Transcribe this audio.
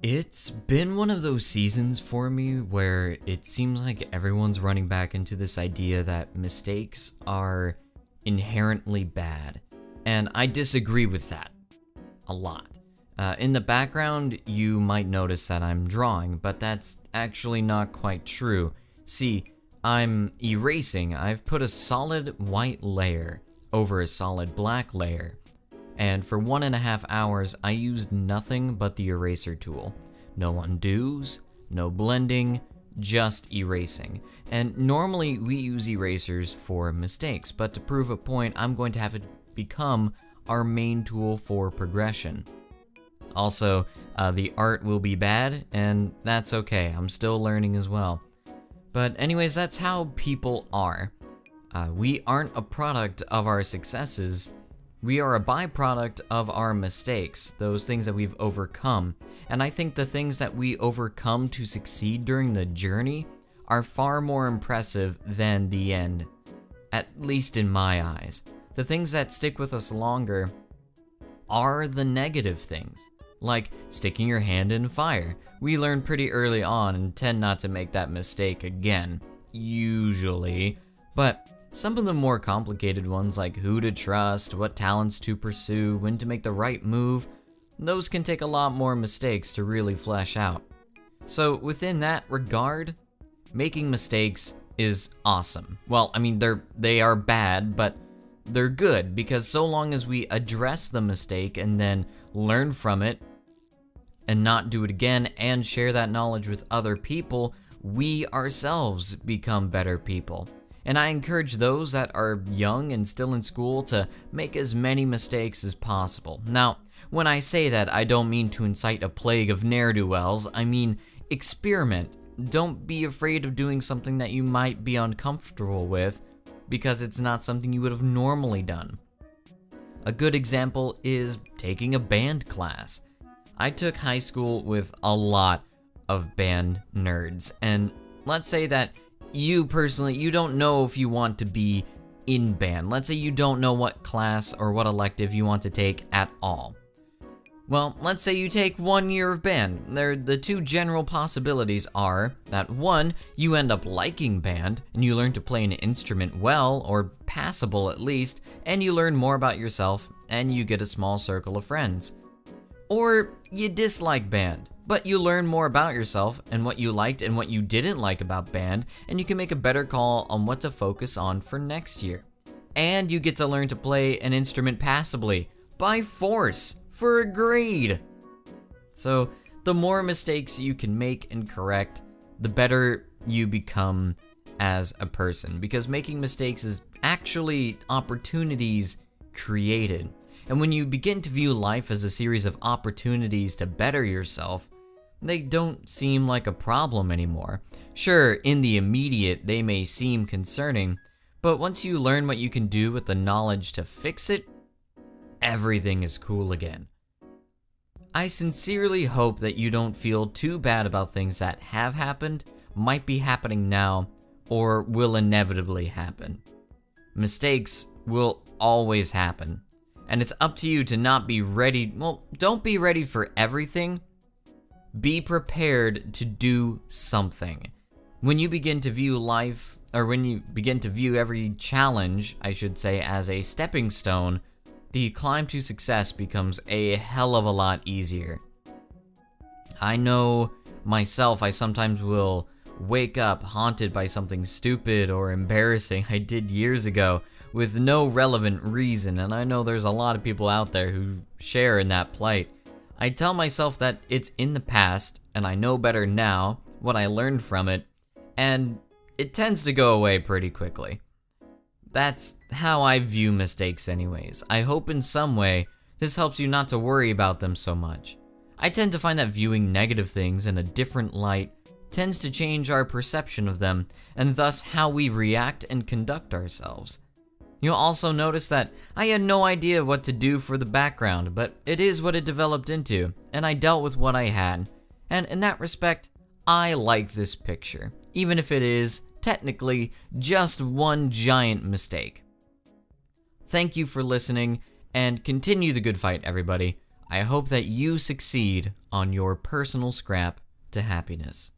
It's been one of those seasons for me where it seems like everyone's running back into this idea that mistakes are inherently bad, and I disagree with that a lot. In the background, you might notice that I'm drawing, but that's actually not quite true. See, I'm erasing. I've put a solid white layer over a solid black layer. And for 1.5 hours, I used nothing but the eraser tool. No undos, no blending, just erasing. And normally we use erasers for mistakes, but to prove a point, I'm going to have it become our main tool for progression. Also, the art will be bad, and that's okay. I'm still learning as well. But anyways, that's how people are. We aren't a product of our successes. We are a byproduct of our mistakes, those things that we've overcome. And I think the things that we overcome to succeed during the journey are far more impressive than the end, at least in my eyes. The things that stick with us longer are the negative things, like sticking your hand in fire. We learn pretty early on and tend not to make that mistake again, usually, but some of the more complicated ones, like who to trust, what talents to pursue, when to make the right move, those can take a lot more mistakes to really flesh out. So within that regard, making mistakes is awesome. Well, I mean, they are bad, but they're good, because so long as we address the mistake and then learn from it and not do it again and share that knowledge with other people, we ourselves become better people. And I encourage those that are young and still in school to make as many mistakes as possible. Now, when I say that, I don't mean to incite a plague of ne'er-do-wells. I mean, experiment. Don't be afraid of doing something that you might be uncomfortable with, because it's not something you would have normally done. A good example is taking a band class. I took high school with a lot of band nerds, and let's say that you personally, you don't know if you want to be in band. Let's say you don't know what class or what elective you want to take at all. Well, let's say you take 1 year of band. The two general possibilities are that 1, you end up liking band, and you learn to play an instrument well, or passable at least, and you learn more about yourself, and you get a small circle of friends. Or you dislike band, but you learn more about yourself and what you liked and what you didn't like about band, and you can make a better call on what to focus on for next year. And you get to learn to play an instrument passably, by force, for a grade. So, the more mistakes you can make and correct, the better you become as a person, because making mistakes is actually opportunities created. And when you begin to view life as a series of opportunities to better yourself, they don't seem like a problem anymore. Sure, in the immediate, they may seem concerning, but once you learn what you can do with the knowledge to fix it, everything is cool again. I sincerely hope that you don't feel too bad about things that have happened, might be happening now, or will inevitably happen. Mistakes will always happen. And it's up to you to not be ready. Well, don't be ready for everything. Be prepared to do something. When you begin to view life, or when you begin to view every challenge, I should say, as a stepping stone, the climb to success becomes a hell of a lot easier. I know myself, I sometimes will wake up haunted by something stupid or embarrassing I did years ago, with no relevant reason, and I know there's a lot of people out there who share in that plight. I tell myself that it's in the past, and I know better now, what I learned from it, and it tends to go away pretty quickly. That's how I view mistakes anyways. I hope in some way this helps you not to worry about them so much. I tend to find that viewing negative things in a different light tends to change our perception of them, and thus how we react and conduct ourselves. You'll also notice that I had no idea what to do for the background, but it is what it developed into, and I dealt with what I had. And in that respect, I like this picture, even if it is, technically, just one giant mistake. Thank you for listening, and continue the good fight, everybody. I hope that you succeed on your personal scrap to happiness.